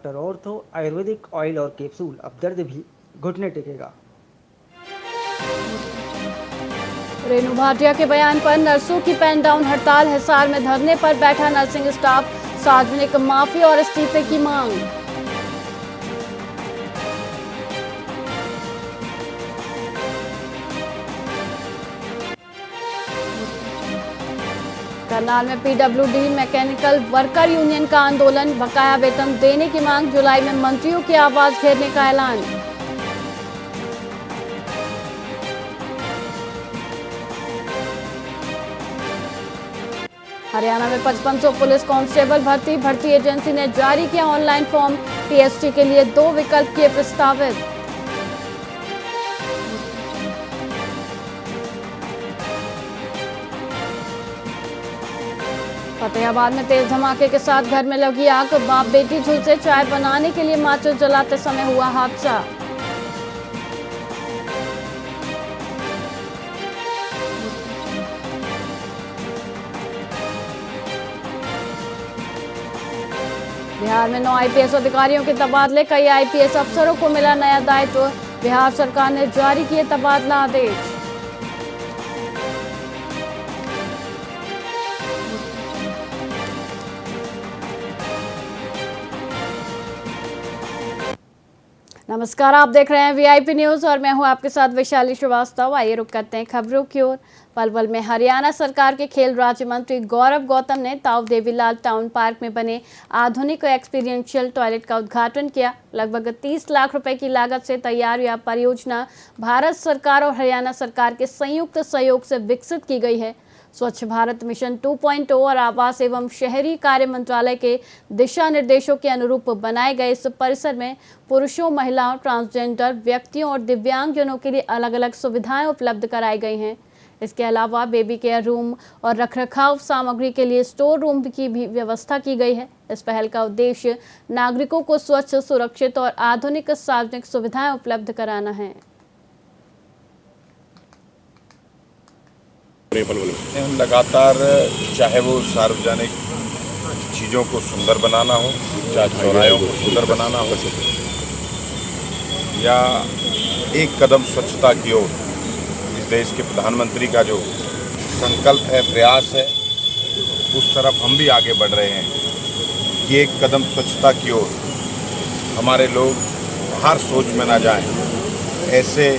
Doctor ortho Ayurvedic oil और capsule, अब दर्द भी घुटने टेकेगा। रेणु भाटिया के बयान पर नर्सों की पेन डाउन हड़ताल। हिसार में धरने पर बैठा नर्सिंग स्टाफ। सार्वजनिक माफी और इस्तीफे की मांग। करनाल में पीडब्ल्यूडी मैकेनिकल वर्कर यूनियन का आंदोलन। बकाया वेतन देने की मांग। जुलाई में मंत्रियों की आवाज घेरने का ऐलान। हरियाणा में 5500 पुलिस कांस्टेबल भर्ती एजेंसी ने जारी किया ऑनलाइन फॉर्म। पीएसटी के लिए 2 विकल्प किए प्रस्तावित। फतेहाबाद में तेज धमाके के साथ घर में लगी आग। बाप बेटी झुलसे चाय बनाने के लिए माचिस जलाते समय हुआ हादसा। बिहार में 9 आईपीएस अधिकारियों के तबादले। कई आईपीएस अफसरों को मिला नया दायित्व। बिहार सरकार ने जारी किए तबादला आदेश। नमस्कार, आप देख रहे हैं वीआईपी न्यूज और मैं हूं आपके साथ वैशाली श्रीवास्तव। आइए रुक करते हैं खबरों की ओर। पलवल में हरियाणा सरकार के खेल राज्य मंत्री गौरव गौतम ने ताऊ देवीलाल टाउन पार्क में बने आधुनिक एक्सपीरियंशियल टॉयलेट का उद्घाटन किया। लगभग 30 लाख रुपए की लागत से तैयार यह परियोजना भारत सरकार और हरियाणा सरकार के संयुक्त सहयोग से विकसित की गई है। स्वच्छ भारत मिशन 2.0 और आवास एवं शहरी कार्य मंत्रालय के दिशा निर्देशों के अनुरूप बनाए गए इस परिसर में पुरुषों, महिलाओं, ट्रांसजेंडर व्यक्तियों और दिव्यांगजनों के लिए अलग अलग सुविधाएं उपलब्ध कराई गई हैं। इसके अलावा बेबी केयर रूम और रखरखाव सामग्री के लिए स्टोर रूम की भी व्यवस्था की गई है। इस पहल का उद्देश्य नागरिकों को स्वच्छ, सुरक्षित और आधुनिक सार्वजनिक सुविधाएं उपलब्ध कराना है। लगातार चाहे वो सार्वजनिक चीज़ों को सुंदर बनाना हो, चाहे चौराहों को सुंदर बनाना हो, या एक कदम स्वच्छता की ओर इस देश के प्रधानमंत्री का जो संकल्प है, प्रयास है, उस तरफ हम भी आगे बढ़ रहे हैं कि एक कदम स्वच्छता की ओर हमारे लोग बाहर सोच में ना जाएं। ऐसे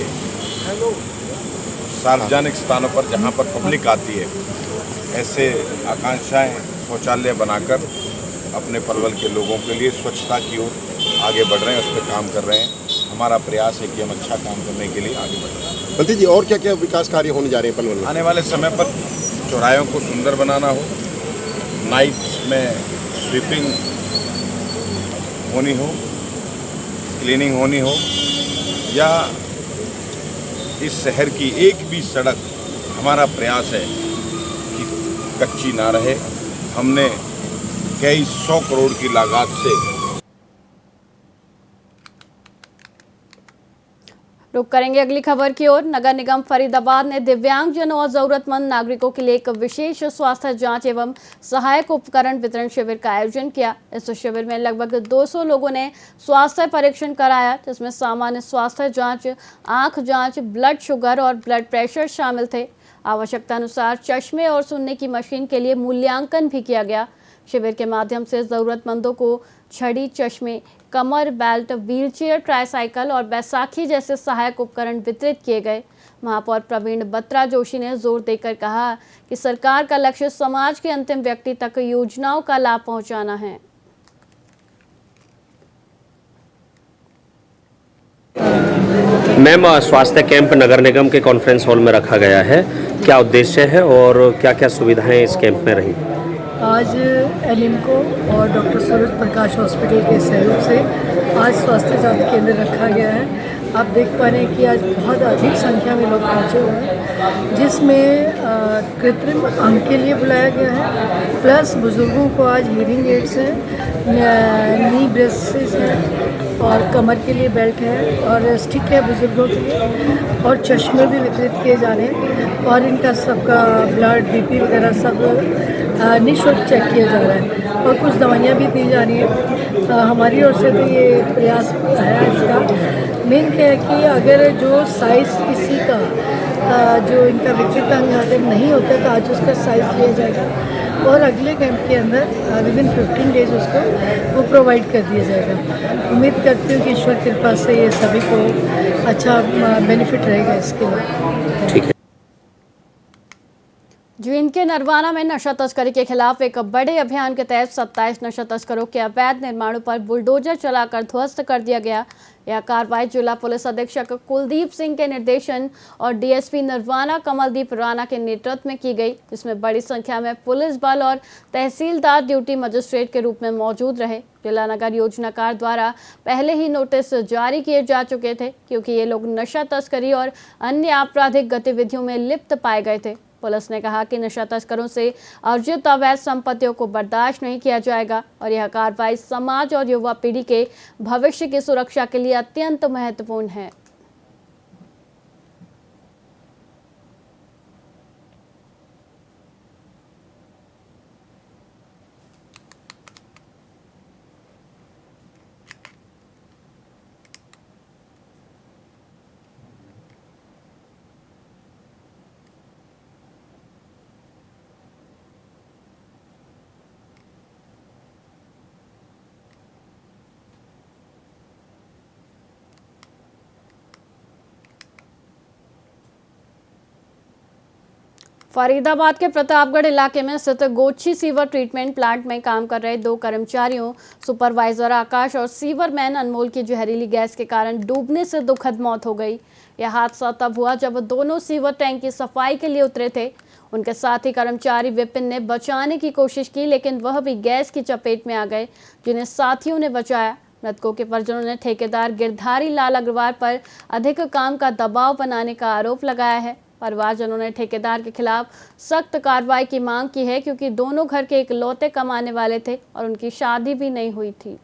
सार्वजनिक स्थानों पर जहां पर पब्लिक आती है, ऐसे आकांक्षाएं शौचालय बनाकर अपने पलवल के लोगों के लिए स्वच्छता की ओर आगे बढ़ रहे हैं, उस पर काम कर रहे हैं। हमारा प्रयास है कि हम अच्छा काम करने के लिए आगे बढ़ रहे हैं। मंत्री जी, और क्या क्या विकास कार्य होने जा रहे हैं पलवल में? आने वाले समय पर चौराहों को सुंदर बनाना हो, नाइट में स्वीपिंग होनी हो, क्लीनिंग होनी हो, या इस शहर की एक भी सड़क, हमारा प्रयास है कि कच्ची ना रहे। हमने कई 100 करोड़ की लागत से रुक करेंगे अगली खबर की ओर। नगर निगम फरीदाबाद ने दिव्यांगजनों और जरूरतमंद नागरिकों के लिए एक विशेष स्वास्थ्य जांच एवं सहायक उपकरण वितरण शिविर का आयोजन किया। इस शिविर में लगभग 200 लोगों ने स्वास्थ्य परीक्षण कराया, जिसमें सामान्य स्वास्थ्य जांच, आंख जांच, ब्लड शुगर और ब्लड प्रेशर शामिल थे। आवश्यकता अनुसार चश्मे और सुनने की मशीन के लिए मूल्यांकन भी किया गया। शिविर के माध्यम से जरूरतमंदों को छड़ी, चश्मे, कमर बेल्ट, व्हीलचेयर, ट्राईसाइकिल और बैसाखी जैसे सहायक उपकरण वितरित किए गए। महापौर प्रवीण बत्रा जोशी ने जोर देकर कहा कि सरकार का लक्ष्य समाज के अंतिम व्यक्ति तक योजनाओं का लाभ पहुंचाना है। मैम, स्वास्थ्य कैंप नगर निगम के कॉन्फ्रेंस हॉल में रखा गया है, क्या उद्देश्य है और क्या क्या सुविधाएं इस कैंप में रही? आज एलिम्को और डॉक्टर सूरज प्रकाश हॉस्पिटल के सहयोग से आज स्वास्थ्य जांच केंद्र रखा गया है। आप देख पा रहे हैं कि आज बहुत अधिक संख्या में लोग पहुंचे हुए हैं, जिसमें कृत्रिम अंग के लिए बुलाया गया है, प्लस बुजुर्गों को आज हीयरिंग एड्स है, नी ब्रेसेस है और कमर के लिए बेल्ट है और स्टिक है बुजुर्गों के लिए, और चश्मे भी वितरित किए जा रहे हैं और इनका सबका ब्लड, बीपी वगैरह सब निःशुल्क चेक किया जा रहा है और कुछ दवाइयाँ भी दी जा रही हैं। हमारी ओर से तो ये प्रयास है इसका। मेन क्या है कि अगर जो साइज़ किसी का जो इनका विकृत अंग अगर नहीं होता तो आज उसका साइज़ लिया जाएगा और अगले कैंप के अंदर विदिन 15 डेज उसको वो प्रोवाइड कर दिया जाएगा। उम्मीद करती हूँ कि ईश्वर कृपा से ये सभी को अच्छा बेनिफिट रहेगा इसके लिए। ठीक है। जींद के नरवाना में नशा तस्करी के खिलाफ एक बड़े अभियान के तहत 27 नशा तस्करों के अवैध निर्माणों पर बुलडोजर चलाकर ध्वस्त कर दिया गया। यह कार्रवाई जिला पुलिस अधीक्षक कुलदीप सिंह के निर्देशन और डीएसपी नरवाना कमलदीप राणा के नेतृत्व में की गई, जिसमें बड़ी संख्या में पुलिस बल और तहसीलदार ड्यूटी मजिस्ट्रेट के रूप में मौजूद रहे। जिला नगर योजनाकार द्वारा पहले ही नोटिस जारी किए जा चुके थे क्योंकि ये लोग नशा तस्करी और अन्य आपराधिक गतिविधियों में लिप्त पाए गए थे। पुलिस ने कहा कि नशा तस्करों से अर्जित अवैध संपत्तियों को बर्दाश्त नहीं किया जाएगा और यह कार्रवाई समाज और युवा पीढ़ी के भविष्य की सुरक्षा के लिए अत्यंत महत्वपूर्ण है। फरीदाबाद के प्रतापगढ़ इलाके में स्थित गोची सीवर ट्रीटमेंट प्लांट में काम कर रहे 2 कर्मचारियों सुपरवाइजर आकाश और सीवरमैन अनमोल की जहरीली गैस के कारण डूबने से दुखद मौत हो गई। यह हादसा तब हुआ जब दोनों सीवर टैंक की सफाई के लिए उतरे थे। उनके साथ ही कर्मचारी विपिन ने बचाने की कोशिश की, लेकिन वह भी गैस की चपेट में आ गए, जिन्हें साथियों ने बचाया। मृतकों के परिजनों ने ठेकेदार गिरधारी लाल अग्रवाल पर अधिक काम का दबाव बनाने का आरोप लगाया है। परिवारजनों ने ठेकेदार के खिलाफ सख्त कार्रवाई की मांग की है क्योंकि दोनों घर के इकलौते कमाने वाले थे और उनकी शादी भी नहीं हुई थी।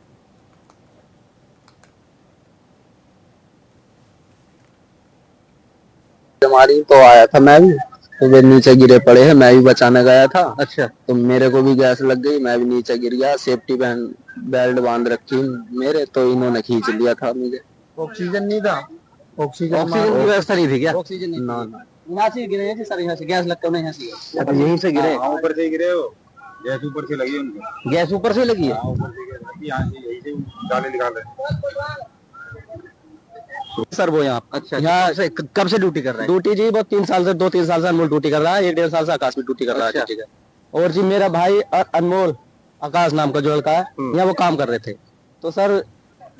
हमारी तो आया था, मैं भी तो वे नीचे गिरे पड़े हैं, मैं भी बचाने गया था। अच्छा, तो मेरे को भी गैस लग गई, मैं भी नीचे गिर गया। सेफ्टी बेल्ट बांध रखी मेरे, तो इन्होंने खींच लिया था मुझे। ऑक्सीजन नहीं था? ऑक्सीजन की व्यवस्था नहीं थी क्या? ऑक्सीजन नहीं ना ना। यहाँ से गिरे हैं सर, यहाँ से गैस लगता है, यहाँ से तो यहीं से गिरे। ऊपर से गिरे हो, गैस ऊपर से लगी उनको। गैस ऊपर से लगी है? ऊपर से गैस लगी, यहाँ से यहीं से जाले निकाल रहे। सर वो यहाँ अच्छा, यहाँ से कब से ड्यूटी कर रहे हैं? ड्यूटी जी वो 2-3 साल से अनमोल ड्यूटी कर रहा है, 1-1.5 साल से आकाश भी ड्यूटी कर रहा है। ठीक है। और जी मेरा भाई अनमोल आकाश नाम का जो लड़का है, यहाँ वो काम कर रहे थे। तो सर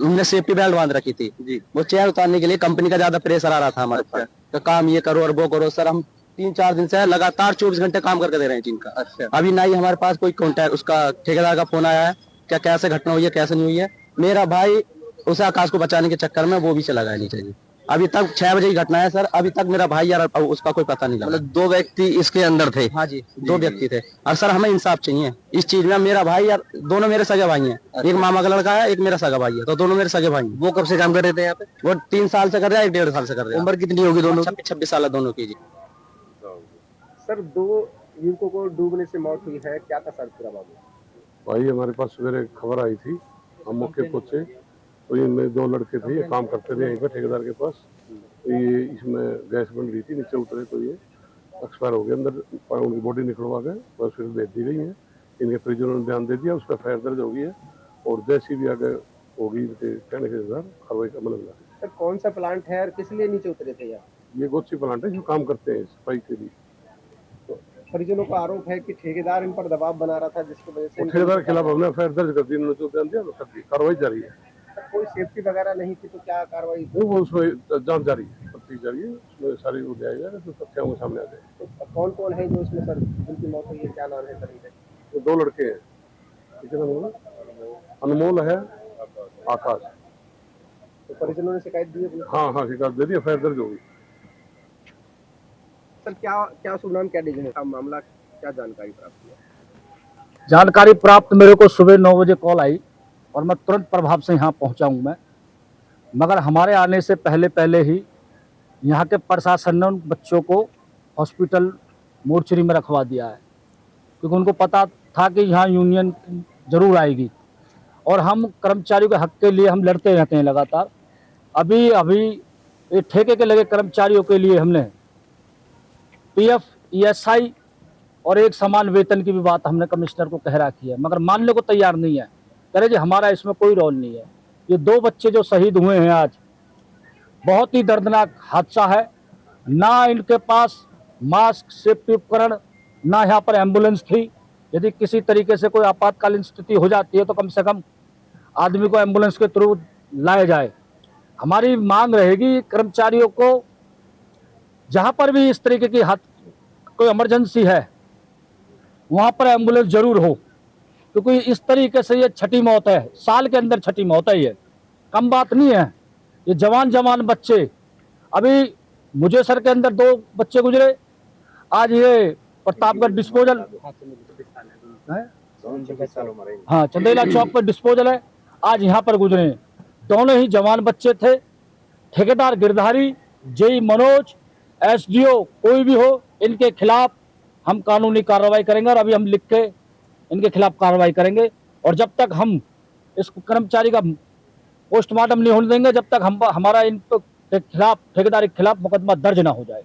हमने सेफ्टी बेल्ट बांध रखी थी जी, वो चेयर उतारने के लिए कंपनी का ज्यादा प्रेशर आ रहा था हमारे पास, तो काम ये करो और वो करो। सर हम 3-4 दिन से लगातार 24 घंटे काम करके दे रहे हैं जिनका। अच्छा, अभी ना ही हमारे पास कोई कॉन्टैक्ट, उसका ठेकेदार का फोन आया है क्या कैसे घटना हुई है कैसे नहीं हुई है। मेरा भाई उसे आकाश को बचाने के चक्कर में वो भी चला गया नीचे जी। अभी तक 6 बजे की घटना है सर, अभी तक मेरा भाई यार उसका कोई पता नहीं लगा। मतलब 2 व्यक्ति इसके अंदर थे? हाँ जी, 2 व्यक्ति थे। और सर हमें इंसाफ चाहिए इस चीज में। मेरा भाई यार, दोनों मेरे सगे भाई हैं। एक मामा का लड़का है, एक मेरा सगा भाई है, तो दोनों मेरे सगे भाई हैं। वो कब से काम कर रहे थे यहाँ पे? वो 3 साल से कर रहे हैं, 1-1.5 साल से कर रहे हैं। उम्र कितनी होगी दोनों? 26 साल है दोनों की जी। सर 2 युवकों को डूबने से मौत हुई है, क्या था सर पूरा मामला? भाई हमारे पास सवेरे खबर आई थी, हम मौके पहुंचे तो इनमें 2 लड़के थे, ये काम करते थे यहीं पर ठेकेदार के पास। तो ये इसमें गैस बन रही थी, नीचे उतरे तो ये एक्सपायर हो गए। अंदर उनकी बॉडी निकलवा गए, बस फिर भेज दी गई है। इनके परिजनों ने ध्यान दे दिया, उसका फायर दर्ज हो गई है और जैसी भी आगे होगी कहने के अनुसार कार्रवाई का अमल होगा। सर कौन सा प्लांट है और किस लिए नीचे उतरे थे यार? ये गोची प्लांट है जो काम करते हैं सफाई के लिए। परिजनों का आरोप है कि ठेकेदार इन पर दबाव बना रहा था, जिसकी वजह से ठेकेदार के खिलाफ हमने फायर दर्ज कर दी, उन्होंने जो ध्यान दिया कार्रवाई जारी है। कोई सेफ्टी वगैरह नहीं थी तो क्या कार्रवाई? वो उसमें जांच जारी है, तफ्तीश जारी है, उसमें सारी वो दिया जाएगा तो तथ्य होंगे सामने आ जाएगा। तो कौन कौन है जो इसमें सर जिनकी मौत हुई है, क्या नाम है सर इनके? तो 2 लड़के हैं, ठीक है ना, अनमोल है, आकाश। तो परिजनों ने शिकायत दी है? हाँ हाँ, शिकायत दे दी, फायर दर्ज होगी। सर क्या शुभ नाम, क्या डिवीजन का मामला, क्या जानकारी प्राप्त हुई? जानकारी प्राप्त मेरे को सुबह 9 बजे कॉल आई और मैं तुरंत प्रभाव से यहाँ पहुँचा हूँ मैं, मगर हमारे आने से पहले ही यहाँ के प्रशासन ने उन बच्चों को हॉस्पिटल मोर्चरी में रखवा दिया है। क्योंकि उनको पता था कि यहाँ यूनियन जरूर आएगी और हम कर्मचारियों के हक के लिए हम लड़ते रहते हैं लगातार। अभी अभी ये ठेके के लगे कर्मचारियों के लिए हमने पीएफ, ईएसआई और एक समान वेतन की भी बात हमने कमिश्नर को कह रखी है, मगर मानने को तैयार नहीं है। कह रहे जी हमारा इसमें कोई रोल नहीं है। ये 2 बच्चे जो शहीद हुए हैं आज, बहुत ही दर्दनाक हादसा है। ना इनके पास मास्क, सेफ्टी उपकरण, ना यहाँ पर एम्बुलेंस थी। यदि किसी तरीके से कोई आपातकालीन स्थिति हो जाती है तो कम से कम आदमी को एम्बुलेंस के थ्रू लाया जाए। हमारी मांग रहेगी कर्मचारियों को जहाँ पर भी इस तरीके की कोई इमरजेंसी है वहाँ पर एम्बुलेंस जरूर हो, क्योंकि इस तरीके से ये छठी मौत है, साल के अंदर छठी मौत है। ये कम बात नहीं है। ये जवान बच्चे, अभी मुझे सर के अंदर 2 बच्चे गुजरे, आज ये प्रतापगढ़ डिस्पोजल, हाँ चंदेला चौक पर डिस्पोजल है, आज यहाँ पर गुजरे। दोनों ही जवान बच्चे थे। ठेकेदार गिरधारी, जेई मनोज, एसडीओ कोई भी हो, इनके खिलाफ हम कानूनी कार्रवाई करेंगे और अभी हम लिख के इनके खिलाफ कार्रवाई करेंगे। और जब तक हम इस कर्मचारी का पोस्टमार्टम नहीं होने देंगे, जब तक हमारा इन खिलाफ, ठेकेदार के खिलाफ मुकदमा दर्ज ना हो जाए।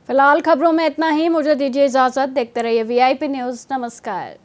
फिलहाल खबरों में इतना ही। मुझे दीजिए इजाजत। देखते रहिए वीआईपी न्यूज़। नमस्कार।